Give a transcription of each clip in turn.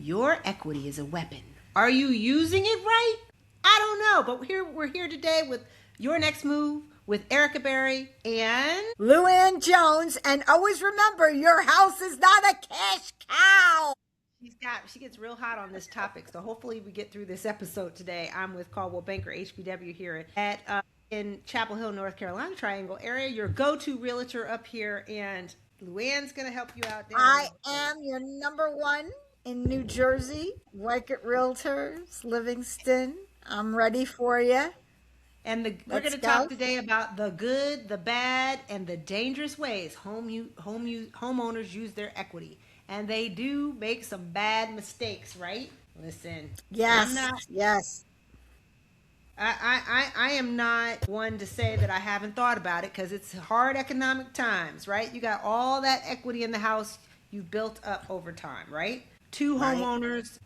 Your equity is a weapon. Are you using it right? I don't know, but we're here today with Your Next Move with Erica Berry and Luann Jones. And always remember, your house is not a cash cow. she gets real hot on this topic. So hopefully we get through this episode today. I'm with Caldwell Banker HBW here at in Chapel Hill, North Carolina Triangle area. Your go-to realtor up here, and Luann's gonna help you out I down. am your number one in New Jersey, Wycott Realtors, Livingston. I'm ready for you. We're going Let's to talk go. today about the good, the bad, and the dangerous ways homeowners use their equity, and they do make some bad mistakes. Right? Listen, I'm Yes, not. yes. I am not one to say that I haven't thought about it because it's hard economic times, right? You got all that equity in the house you built up over time, right? Two Right. homeowners,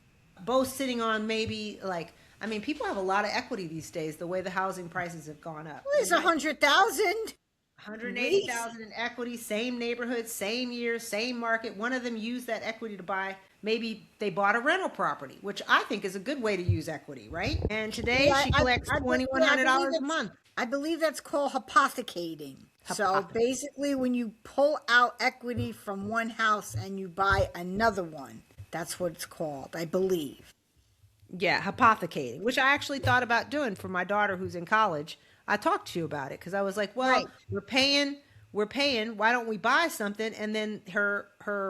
both sitting on maybe like, I mean, people have a lot of equity these days, the way the housing prices have gone up. Well, They there's a might 100,000 at least. 180,000 in equity, same neighborhood, same year, same market. One of them used that equity to buy, maybe they bought a rental property, which I think is a good way to use equity, right? And today Yeah, she collects yeah, I believe $2,100 a month. I believe that's called hypothecating. So Hypothesis. basically, when you pull out equity from one house and you buy another one, that's what it's called, I believe. Yeah, hypothecating, which I actually thought about doing for my daughter who's in college. I talked to you about it because I was like, well, Right. we're paying. Why don't we buy something? And then her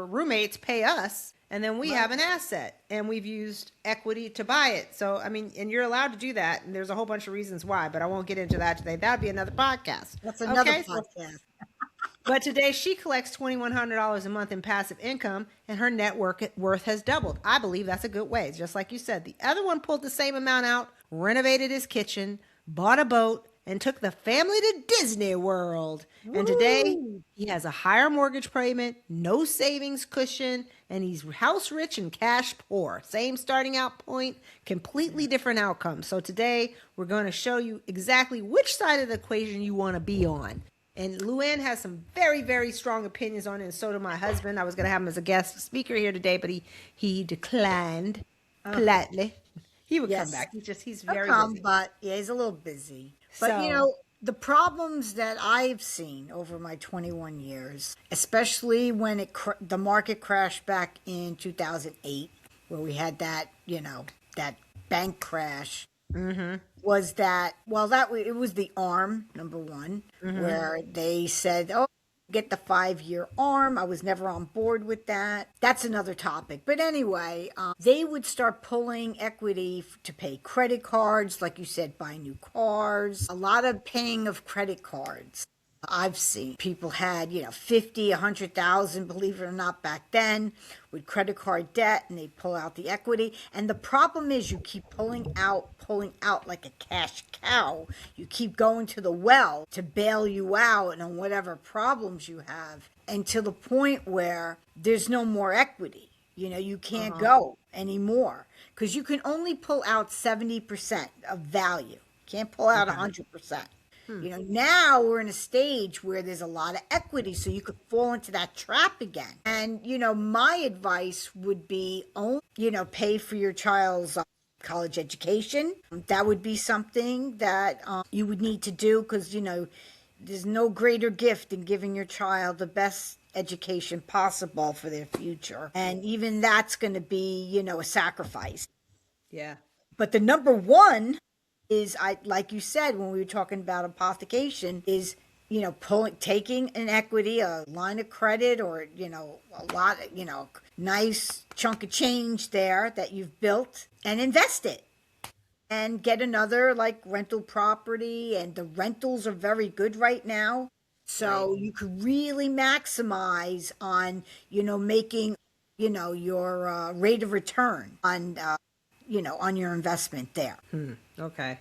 roommates pay us, and then we Right. have an asset, and we've used equity to buy it. So I mean, and you're allowed to do that, and there's a whole bunch of reasons why, but I won't get into that today. That'd be another podcast. That's another Okay, so podcast. but today she collects $2,100 a month in passive income, and her worth has doubled. I believe that's a good way. Just like you said, the other one pulled the same amount out, renovated his kitchen, bought a boat, and took the family to Disney World. And today Woo! he has a higher mortgage payment, no savings cushion, and he's house rich and cash poor. Same starting out point, completely different outcome. So today we're going to show you exactly which side of the equation you want to be on. And Luann has some very, very strong opinions on it, and so do my husband. I was going to have him as a guest speaker here today, but he declined politely. He would come Yes. back. He's He'll very come, busy. but yeah, he's a little busy. But So, the problems that I've seen over my 21 years, especially when the market crashed back in 2008, where we had that, that bank crash, was that, well, it was the ARM, number one, where they said, oh, get the 5-year ARM. I was never on board with that. That's another topic. But anyway, they would start pulling equity to pay credit cards, like you said, buy new cars, a lot of paying of credit cards. I've seen people had, 50, 100,000, believe it or not, back then with credit card debt, and they pull out the equity. And the problem is you keep pulling out like a cash cow. You keep going to the well to bail you out on whatever problems you have, until the point where there's no more equity. You can't go anymore because you can only pull out 70% of value. Can't pull out okay. 100%. Now we're in a stage where there's a lot of equity, so you could fall into that trap again. And, my advice would be, pay for your child's college education. That would be something that you would need to do because, there's no greater gift than giving your child the best education possible for their future. And even that's going to be, a sacrifice. Yeah. But the number one is, I like you said when we were talking about application, is taking an equity, a line of credit, or a lot, nice chunk of change there that you've built, and invest it and get another like rental property. And the rentals are very good right now, Right. so you could really maximize on making your rate of return on your investment there. Okay.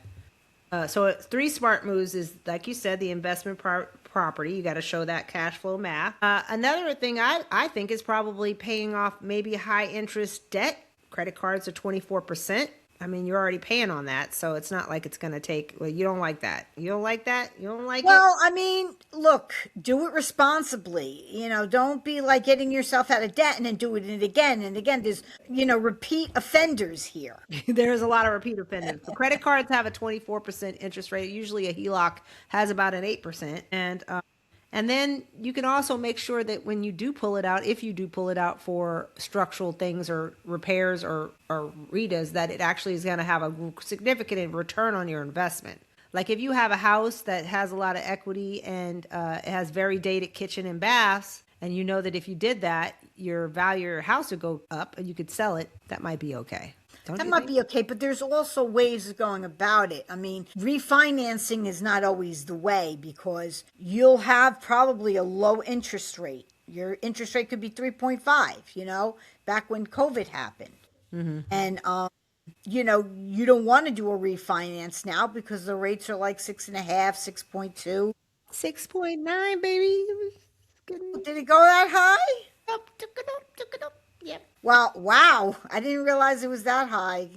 So three smart moves is, like you said, the investment property. You got to show that cash flow math. Another thing I think is probably paying off maybe high interest debt. Credit cards are 24%. I mean, you're already paying on that, so it's not like it's going to take, well, you don't like that. You don't like that? You don't like it? Well, I mean, look, do it responsibly. Don't be like getting yourself out of debt and then doing it again and again. There's, repeat offenders here. There's a lot of repeat offenders. The credit cards have a 24% interest rate. Usually a HELOC has about an 8%. And then you can also make sure that when you do pull it out, if you do pull it out for structural things or repairs or redos, that it actually is going to have a significant return on your investment. Like if you have a house that has a lot of equity and it has very dated kitchen and baths, and you know that if you did that, your value of your house would go up and you could sell it, that might be okay. That might be okay, but there's also ways of going about it. I mean, refinancing is not always the way because you'll have probably a low interest rate. Your interest rate could be 3.5, back when COVID happened. Mm-hmm. And, you don't want to do a refinance now because the rates are like 6.5, 6.2. 6.9, baby. Did it go that high? Yep. Well, wow. I didn't realize it was that high.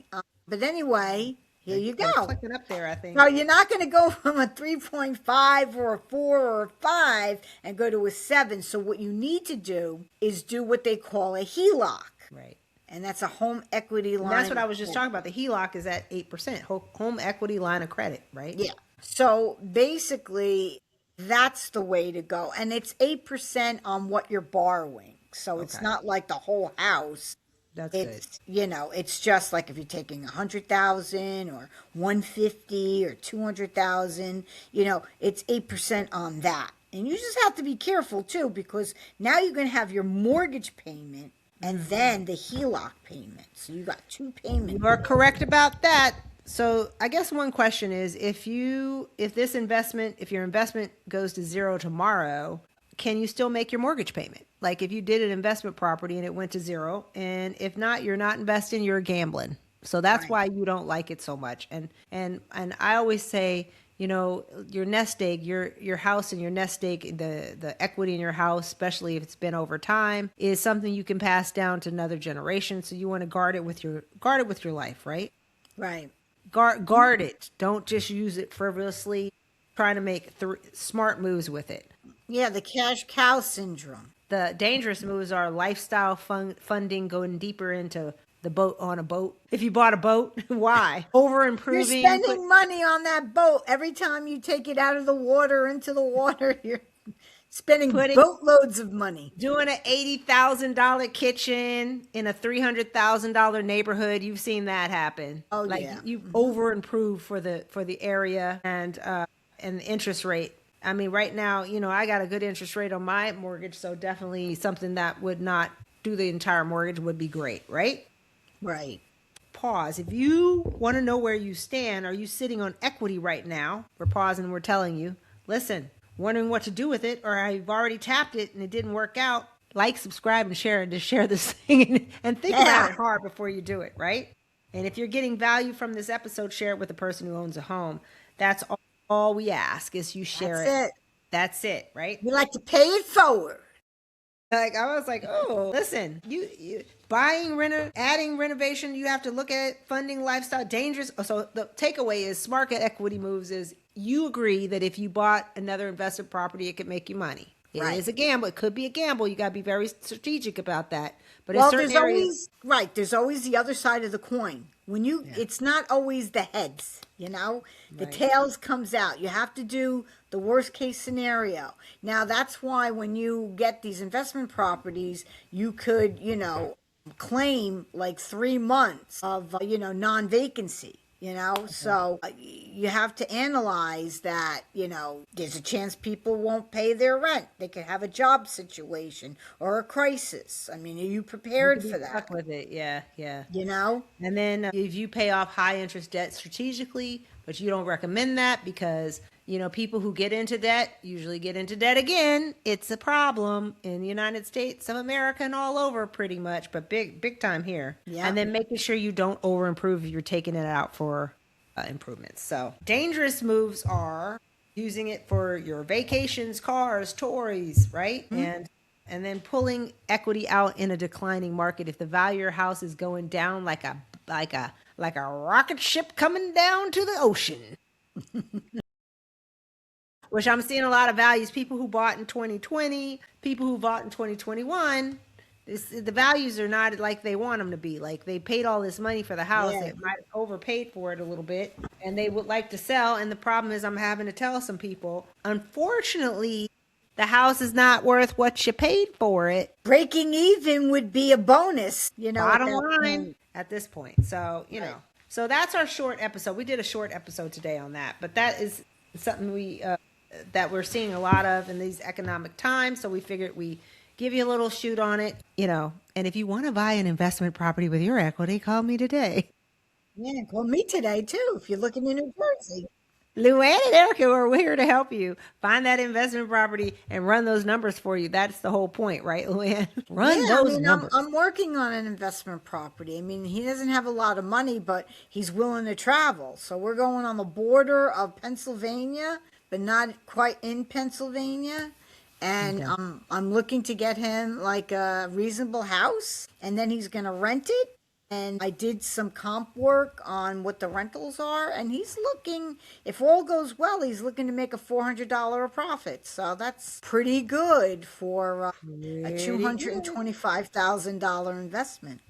But anyway, here you go. Clicking up there, I think. Now, you're not going to go from a 3.5 or a 4 or a 5 and go to a 7. So what you need to do is do what they call a HELOC. Right. And that's a home equity line. And that's what I was just talking about. The HELOC is at 8%. Home equity line of credit, right? Yeah. So basically, that's the way to go. And it's 8% on what you're borrowing. So it's not like the whole house. That's good. It's just like if you're taking 100,000 or 150 or 200,000, it's 8% on that. And you just have to be careful too, because now you're going to have your mortgage payment and then the HELOC payment. So you got two payments. You are correct about that. So I guess one question is if your investment goes to zero tomorrow, can you still make your mortgage payment? Like if you did an investment property and it went to zero, and if not, you're not investing, you're gambling. So that's why you don't like it so much. And I always say, your nest egg, your house and your nest egg, the equity in your house, especially if it's been over time, is something you can pass down to another generation. So you want to guard it with your life, right? Right. Guard it. Don't just use it frivolously, trying to make smart moves with it. Yeah, the cash cow syndrome. The dangerous moves are lifestyle funding, going deeper into the boat on a boat. If you bought a boat, why? Over improving. You're spending money on that boat. Every time you take it out of the water, into the water, you're spending boatloads of money. Doing an $80,000 kitchen in a $300,000 neighborhood. You've seen that happen. Oh, yeah. You over improve for the area and the interest rate. I mean, right now, I got a good interest rate on my mortgage, so definitely something that would not do the entire mortgage would be great, right? Right. Pause. If you want to know where you stand, are you sitting on equity right now? We're pausing, we're telling you, listen, wondering what to do with it, or I've already tapped it and it didn't work out. Like, subscribe, and share, and just share this thing and think about it hard before you do it, right? And if you're getting value from this episode, share it with the person who owns a home. That's all we ask is you share it. That's it, right? We like to pay it forward. Like I was like, oh, listen, you buying, adding renovation, you have to look at funding, lifestyle, dangerous. So the takeaway is smart equity moves is you agree that if you bought another investment property, it could make you money. It is a gamble. It could be a gamble. You got to be very strategic about that. But there's always the other side of the coin. It's not always the heads, the tails comes out. You have to do the worst case scenario. Now that's why when you get these investment properties, you could, claim like 3 months of, non-vacancy. So you have to analyze that, there's a chance people won't pay their rent. They could have a job situation or a crisis. I mean, are you prepared for that? Stuck with it. Yeah. And then if you pay off high interest debt strategically, but you don't recommend that because, people who get into debt usually get into debt again. It's a problem in the United States of America and all over pretty much, but big time here. Yeah. And then making sure you don't over improve if you're taking it out for improvements. So dangerous moves are using it for your vacations, cars, toys, right? Mm-hmm. And then pulling equity out in a declining market. If the value of your house is going down like a like a rocket ship coming down to the ocean. Which I'm seeing a lot of values. People who bought in 2020, people who bought in 2021, the values are not like they want them to be. Like they paid all this money for the house. Yeah. They might have overpaid for it a little bit and they would like to sell. And the problem is I'm having to tell some people, unfortunately, the house is not worth what you paid for it. Breaking even would be a bonus, you know. Bottom at that line point. at this point. So, you know, so that's our short episode. We did a short episode today on that, but that is something that we're seeing a lot of in these economic times. So we figured we give you a little shoot on it, you know. And if you want to buy an investment property with your equity, call me today. Yeah, call me today too if you're looking in New Jersey. Luann and Erica are here to help you find that investment property and run those numbers for you. That's the whole point, right, Luann? Run those numbers. I'm working on an investment property. I mean, he doesn't have a lot of money, but he's willing to travel. So we're going on the border of Pennsylvania, but not quite in Pennsylvania. And I'm looking to get him like a reasonable house, and then he's going to rent it. And I did some comp work on what the rentals are, and he's looking, if all goes well, he's looking to make a $400 a profit. So that's pretty good for a $225,000 investment.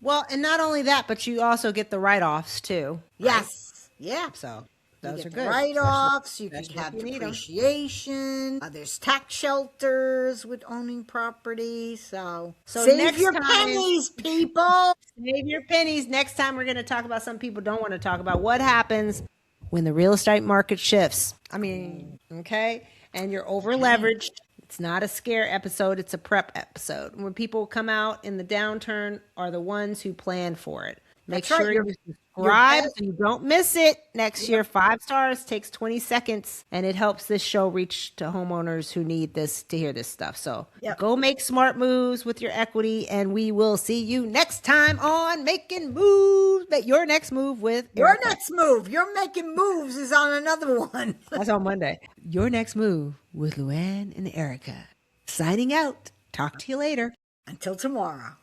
Well, and not only that, but you also get the write-offs too. Yes. Yeah. So You those are get good. the write-offs, you can especially if have you need 'em. depreciation. There's tax shelters with owning property. So So save next your time- pennies, people. Save your pennies. Next time we're going to talk about something people don't want to talk about. What happens when the real estate market shifts? I mean, okay? And you're over leveraged. It's not a scare episode. It's a prep episode. When people come out in the downturn are the ones who plan for it. Make That's right. sure You're- you subscribe you're- so you don't miss it next year. 5 stars takes 20 seconds and it helps this show reach to homeowners who need this to hear this stuff. So Yep. go make smart moves with your equity and we will see you next time on Making Moves. Your next move with Your Erica. next move. You're making moves is on another one. That's on Monday. Your next move with Luann and Erica. Signing out. Talk to you later. Until tomorrow.